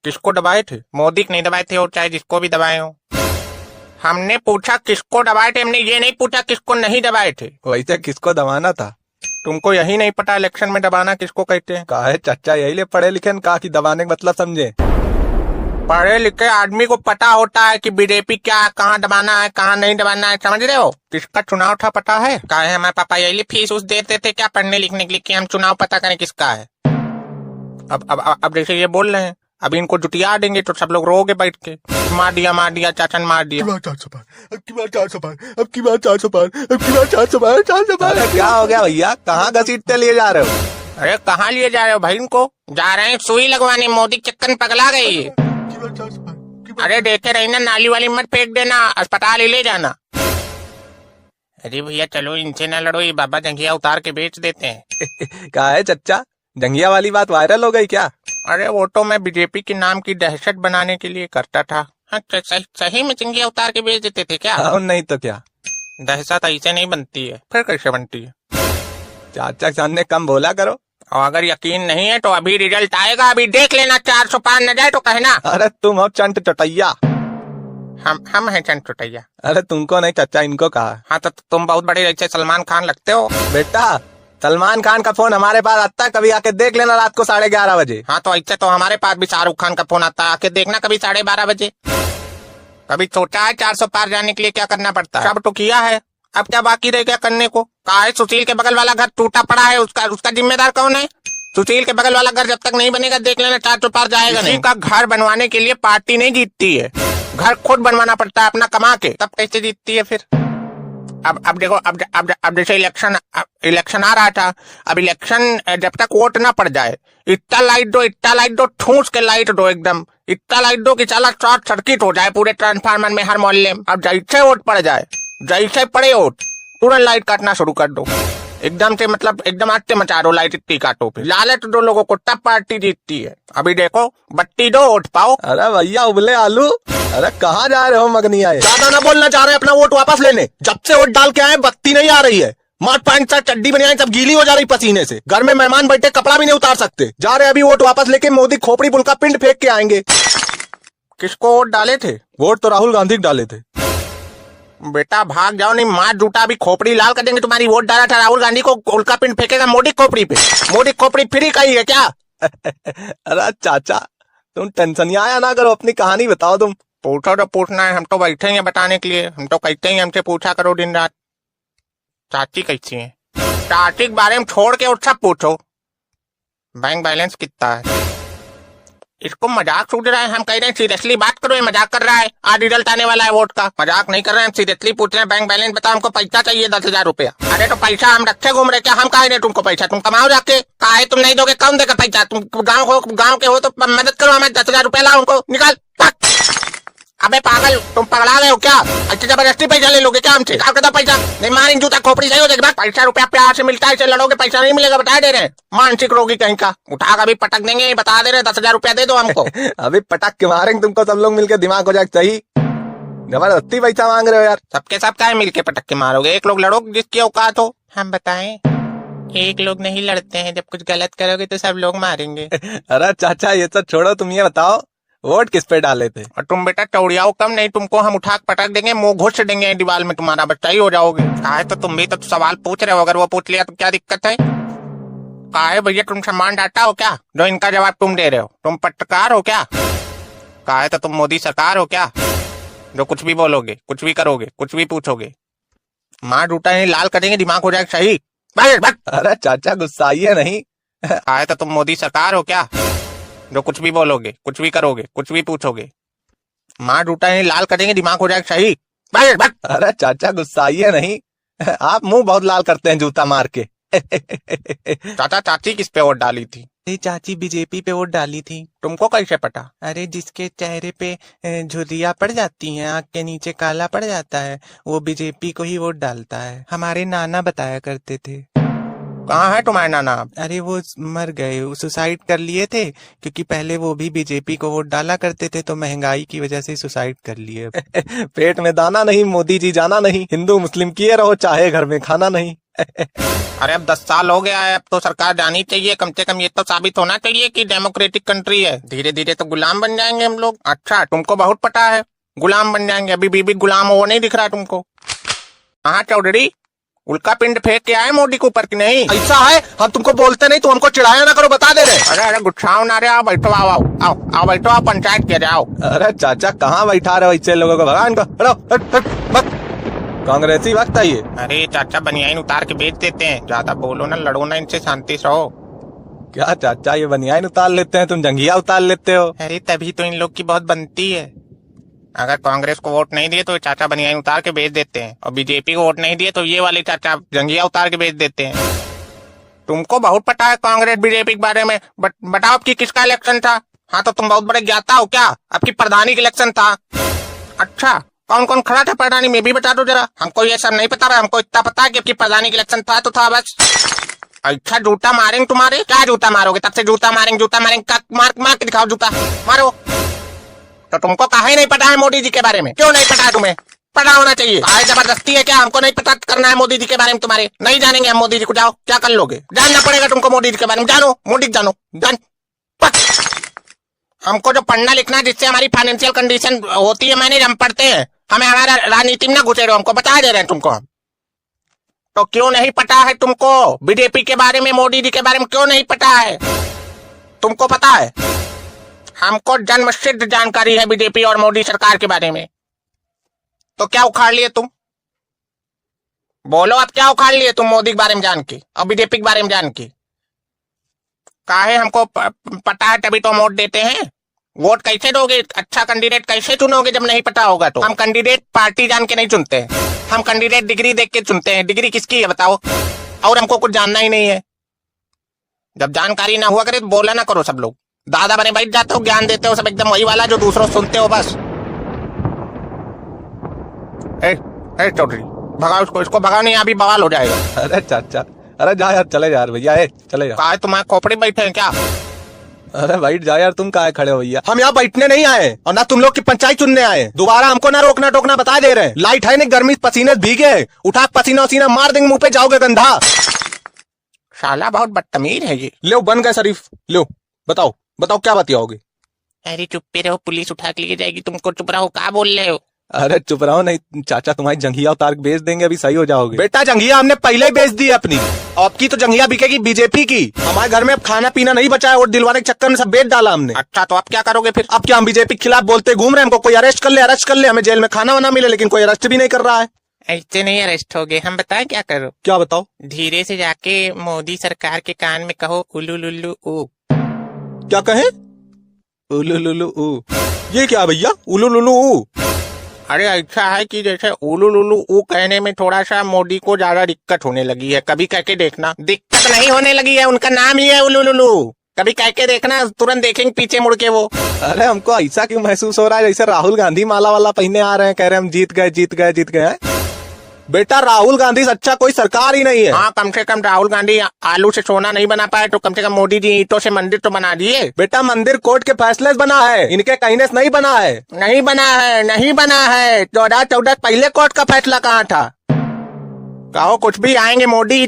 किसको दबाए थे? मोदी को नहीं दबाए थे, और चाहे जिसको भी दबाए हो। हमने पूछा किसको दबाए थे, हमने ये नहीं पूछा किसको नहीं दबाए थे। वैसे किसको दबाना था? तुमको यही नहीं पता इलेक्शन में दबाना किसको कहते हैं? कहा है चाचा, यही ले पढ़े लिखे कहा कि दबाने का मतलब समझे। पढ़े लिखे आदमी को पता होता है कि बीजेपी क्या है, कहाँ दबाना है कहाँ नहीं दबाना है, समझ रहे हो? किसका चुनाव था पता है? कहा है हमारे पापा यही फीस उस देते थे क्या पढ़ने लिखने के लिए कि हम चुनाव पता करें किसका है। अब जैसे ये बोल रहे हैं, अभी इनको जुटिया देंगे तो सब लोग रोगे बैठ के, मार दिया चाचन मार दिया। अब की बार 400 पार। क्या हो गया भैया, कहाँ घसीटते लिए जा रहे हो? अरे कहाँ लिए जा रहे हो भाई? इनको जा रहे हैं सुई लगवाने, मोदी चक्कर पगला गई है। अरे देखे रही ना, नाली वाली मत फेंक देना, अस्पताल ही ले जाना। अरे भैया चलो इनसे ना लड़ो, ये बाबा जंघिया उतार के बेच देते हैं। कहा है चच्चा, जंगिया वाली बात वायरल हो गई क्या? अरे वो तो मैं बीजेपी के नाम की दहशत बनाने के लिए करता था। हाँ, सही में जंघिया उतार के बेच देते थे क्या? हाँ, नहीं तो क्या। दहशत ऐसे नहीं बनती है, फिर कैसे बनती है? चाचा के सामने कम बोला करो। और अगर यकीन नहीं है तो अभी रिजल्ट आएगा, अभी देख लेना, 400 पार न जाए तो कहना। अरे तुम हो चंट चटैया। हम हैं चंट चटैया? अरे तुमको नहीं चाचा, इनको कहा। हाँ तो तुम बहुत बड़े जैसे सलमान खान लगते हो। बेटा सलमान खान का फोन हमारे पास आता है, कभी आके देख लेना रात को 11:30 बजे। हाँ तो ऐसे तो हमारे पास भी शाहरुख खान का फोन आता है, आके देखना कभी 12:30 बजे। कभी सोचा है 400 पार जाने के लिए क्या करना पड़ता है? सब तो किया है, अब क्या बाकी रह गया करने को? कहा है सुशील के बगल वाला घर टूटा पड़ा है, उसका जिम्मेदार कौन है? सुशील के बगल वाला घर जब तक नहीं बनेगा देख लेना 400 पार जाएगा नहीं। का घर बनवाने के लिए पार्टी नहीं जीतती है, घर खुद बनवाना पड़ता है अपना कमा के, तब कैसे जीतती है फिर? अब देखो, अब जैसे इलेक्शन आ रहा था, अब इलेक्शन जब तक वोट ना पड़ जाए, इतना लाइट दो ठूस के लाइट दो, एकदम इतना लाइट दो कि साला शॉर्ट सर्किट हो जाए पूरे ट्रांसफार्मर में हर मोहल्ले में। अब जैसे वोट पड़ जाए, जैसे पड़े वोट, तुरंत लाइट काटना शुरू कर दो, एकदम से, मतलब एकदम आते मचा दो, लाइट इतनी काटो, फिर लालच दो लोगों को, तब पार्टी जीतती है। अभी देखो, बत्ती दो वोट पाओ। अरे भैया उबले आलू, अरे कहाँ जा रहे हो मगनी आए? ज्यादा ना बोलना चाह रहे हैं, अपना वोट वापस लेने। जब से वोट डाल के आए बत्ती नहीं आ रही है, मार्च पैंट शर्ट चड्डी बनियान सब गीली हो जा रही पसीने से, घर में मेहमान बैठे कपड़ा भी नहीं उतार सकते। जा रहे अभी वोट वापस लेके मोदी खोपड़ी पुल का पिंड फेंक के आएंगे। किसको वोट डाले थे? वोट तो राहुल गांधी को डाले थे। बेटा भाग जाओ, नहीं मार जूटा, अभी खोपड़ी लाल कर देंगे तुम्हारी। वोट डाला था राहुल गांधी को, उल्का पिंड फेंकेगा मोदी खोपड़ी पे। मोदी खोपड़ी फ्री का ही है क्या? अरे चाचा तुम टेंशन ही आया ना करो, अपनी कहानी बताओ तुम। पूछो तो पूछना है, हम तो बैठे हैं बताने के लिए, हम तो कहते हैं हमसे पूछा करो दिन रात। चाची कैसी है? चाची के बारे में छोड़ के और सब पूछो। बैंक बैलेंस कितना है? इसको मजाक सूझ रहा है, हम कह रहे हैं सीरियसली बात करो, ये मजाक कर रहा है। आज रिजल्ट आने वाला है वोट का, मजाक नहीं कर रहे हैं, हम सीरियसली पूछ रहे हैं। बैंक बैलेंस बताओ, हमको पैसा चाहिए 10,000 रुपया। अरे तो पैसा हम रखे घूम रहे क्या? हम कहा रहे तुमको पैसा, तुम कमाओ जाके। कहा है तुम नहीं दोगे, कौन देगा पैसा? तुम गाँव के हो तो मदद करो, हमें 10,000 रुपया लाओ, उनको निकाल। अबे पागल, तुम पगला गए हो क्या? अच्छी जबरदस्ती पैसा ले लोगे क्या हमसे? पैसा नहीं, मारेंगे जूता खोपड़ी सही हो जाएगा। पैसा रुपया प्यार से मिलता है, इसे लड़ोगे पैसा नहीं मिलेगा, बता दे रहे। मानसिक रोगी कहीं का, उठा कर अभी पटक देंगे, बता दे रहे। 10,000 रुपया दे दो हमको। अभी पटक के मारेंगे तुमको, सब लोग मिलकर दिमाग हो जाए सही। जबरदस्ती पैसा मांग रहे हो यार। सबके सब क्या मिलके पटक के मारोगे? एक लोग लड़ो जिसकी औकात हो। हम बताएं, एक लोग नहीं लड़ते हैं, जब कुछ गलत करोगे तो सब लोग मारेंगे। अरे चाचा ये सब छोड़ो, तुम ये बताओ वोट किस पे डाले थे? और तुम बेटा चौड़ियाओ कम नहीं, तुमको हम उठा के पटक देंगे, मुंह घुस देंगे दीवार में, तुम्हारा बच्चा ही हो जाओगे। कहा है तो तुम भी तो सवाल पूछ रहे हो, अगर वो पूछ लिया तो क्या दिक्कत है? कहा है भैया तुम सम्मान डाटा हो क्या जो इनका जवाब तुम दे रहे हो? तुम पत्रकार हो क्या? कहा है तो तुम मोदी सरकार हो क्या जो कुछ भी बोलोगे, कुछ भी करोगे, कुछ भी पूछोगे? मार जूटा नहीं लाल कर देंगे, दिमाग हो जाएगा सही। अरे चाचा गुस्साइए नहीं। कहा है तो तुम मोदी सरकार हो क्या जो कुछ भी बोलोगे, कुछ भी करोगे, कुछ भी पूछोगे? मार जूटा नहीं लाल कर देंगे, दिमाग हो जाएगा सही। अरे चाचा गुस्साइए नहीं, आप मुंह बहुत लाल करते हैं जूता मार के। चाचा चाची किस पे वोट डाली थी? चाची बीजेपी पे वोट डाली थी। तुमको कैसे पता? अरे जिसके चेहरे पे झुर्रियाँ पड़ जाती हैं, आँख के नीचे काला पड़ जाता है, वो बीजेपी को ही वोट डालता है। हमारे नाना बताया करते थे। कहाँ है तुम्हारे नाना? अरे वो मर गए, वो सुसाइड कर लिए थे, क्योंकि पहले वो भी बीजेपी को वोट डाला करते थे, तो महंगाई की वजह से सुसाइड कर लिए। पेट में दाना नहीं, मोदी जी जाना नहीं, हिंदू मुस्लिम किए रहो चाहे घर में खाना नहीं। अरे अब 10 साल हो गया है, अब तो सरकार जानी चाहिए, कम से कम ये तो साबित होना चाहिए कि डेमोक्रेटिक कंट्री है। धीरे धीरे तो गुलाम बन जाएंगे हम लोग। अच्छा, तुमको बहुत पता है, गुलाम बन जाएंगे। अभी बीबी गुलाम हो नहीं दिख रहा तुमको। हाँ चौधरी, उल्का पिंड फेंक के आए मोदी के ऊपर कि नहीं? ऐसा है, हम तुमको बोलते नहीं तो हमको चिढ़ाया ना करो, बता दे रहे। अरे अरे गुस्साओ ना रे, आओ बैठो, आओ आओ आओ आओ बैठो, आओ पंचायत के जाओ। अरे चाचा कहाँ बैठा रहे हो इससे लोगों को, भगवान को हटो, हट हट मत। कांग्रेसी वक्त है ये। अरे चाचा बनियाइन उतार के बेच देते हैं, ज्यादा बोलो ना, लड़ो ना इनसे, शांति से रहो। क्या चाचा ये बनियाइन उतार लेते हैं, तुम जंघिया उतार लेते हो। अरे तभी तो इन लोग की बहुत बनती है। अगर कांग्रेस को वोट नहीं दिए तो ये चाचा बनियाइन उतार के बेच देते हैं, और बीजेपी को वोट नहीं दिए तो ये वाले चाचा जंगिया उतार के बेच देते हैं। तुमको बहुत पता है कांग्रेस बीजेपी के बारे में। बताओ आपकी किसका इलेक्शन था? हाँ तो तुम बहुत बड़े ज्ञाता हो क्या? आपकी प्रधानी का इलेक्शन था। अच्छा, कौन कौन खड़ा था प्रधानी में भी बता दो जरा। हमको ये सब नहीं पता है, हमको इतना पता है कि आपकी प्रधानी का इलेक्शन था तो था बस। अच्छा, जूता मारेंगे तुम्हारे? क्या जूता मारोगे? तब से जूता मारेंगे, मार के दिखाओ जूता, मारो। तो तुमको काहे नहीं पता है मोदी जी के बारे में? क्यों नहीं पता है तुम्हें? पता होना चाहिए। काहे जबरदस्ती है क्या? हमको नहीं पता करना है मोदी जी के बारे में तुम्हारे? नहीं जानेंगे हम मोदी जी को। जाओ, क्या कर लोगे? जानना पड़ेगा तुमको मोदी जी के बारे में। जानो, मोदी जानो, जान। हमको जो पढ़ना लिखना जिससे हमारी फाइनेंशियल कंडीशन होती है, मैंने हम पढ़ते हैं, हमें हमारा राजनीति में ना घुसे रहो, हमको बता दे रहे हैं तुमको हम। तो क्यों नहीं पता है तुमको बीजेपी के बारे में, मोदी जी के बारे में क्यों नहीं पता है? तुमको पता है? हमको जन्म सिद्ध जानकारी है बीजेपी और मोदी सरकार के बारे में। तो क्या उखाड़ लिए तुम? बोलो, अब क्या उखाड़ लिए तुम मोदी के बारे में जान के और बीजेपी के बारे में जान के? काहे हमको पता है तभी तो वोट देते हैं। वोट कैसे दोगे? अच्छा कैंडिडेट कैसे चुनोगे जब नहीं पता होगा तो? हम कैंडिडेट पार्टी जान के नहीं चुनते हैं, हम कैंडिडेट डिग्री देख के चुनते हैं। डिग्री किसकी है बताओ? और हमको कुछ जानना ही नहीं है। जब जानकारी ना हुआ करे तो बोला ना करो सब लोग। दादा बने बैठ जाते हो, ज्ञान देते हो सब एकदम वही वाला जो दूसरों सुनते हो बस। ए चौधरी, भगाओ इसको भगाओ, नहीं अभी बवाल हो जाएगा। अरे चाचा, अरे जा यार, चले यार भैया, चले जाओ। काहे तुम्हारे खोपड़ी बैठे हैं क्या? अरे बैठ जाओ यार, तुम काहे खड़े हो भैया? हम यहाँ बैठने नहीं आए और ना तुम लोग की पंचायत चुनने आए। दोबारा हमको ना रोकना टोकना, बता दे रहे हैं। लाइट है नहीं, गर्मी पसीने भीगे, उठा पसीना वसीना मार देंगे मुंह पे, जाओगे गंधा। साला बहुत बदतमीज है ये। लो बन गए शरीफ, लो बताओ बताओ क्या बतियाओगे? अरे चुप पे रहो, पुलिस उठा के लेके जाएगी तुमको। चुप रहो, क्या बोल रहे हो? अरे चुप रहो, नहीं चाचा तुम्हारी जंघिया उतार के बेच देंगे, अभी सही हो जाओगे। बेटा जंघिया हमने पहले ही बेच दी है अपनी, आपकी तो जंघिया बिकेगी बीजेपी की। हमारे घर में अब खाना पीना नहीं बचा है और दिलवाने के चक्कर में सब बेच डाला हमने। अच्छा, तो आप क्या करोगे फिर? अब क्या हम बीजेपी के खिलाफ बोलते घूम रहे हैं? हमको कोई अरेस्ट कर ले, हमें जेल में खाना वाना मिले, लेकिन कोई अरेस्ट भी नहीं कर रहा है। ऐसे नहीं अरेस्ट हो गए, हम बताएं क्या करो? क्या बताओ? धीरे से जाके मोदी सरकार के कान में कहो उल्लू लुल्लू ऊ। क्या कहे? उलू लुलू ऊ। ये क्या भैया उलू लुलू ऊ? अरे ऐसा है कि जैसे उल्लू लुल्लू ऊ कहने में थोड़ा सा मोदी को ज्यादा दिक्कत होने लगी है। कभी कह के देखना, दिक्कत नहीं होने लगी है, उनका नाम ही है उल्लू लुल्लू। कभी कह के देखना, तुरंत देखेंगे पीछे मुड़ के वो। अरे हमको ऐसा क्यों महसूस हो रहा है जैसे राहुल गांधी माला वाला पहने आ रहे हैं, कह रहे हैं हम जीत गए। बेटा राहुल गांधी से अच्छा कोई सरकार ही नहीं है। हाँ, कम से कम राहुल गांधी आलू से सोना नहीं बना पाए तो कम से कम मोदी जी ईंटों से मंदिर तो बना दिए। बेटा मंदिर कोर्ट के फैसले से बना है, इनके कहने से नहीं बना है। नहीं बना है 2014 पहले कोर्ट का फैसला कहाँ था? कहो कुछ भी, आएंगे मोदी।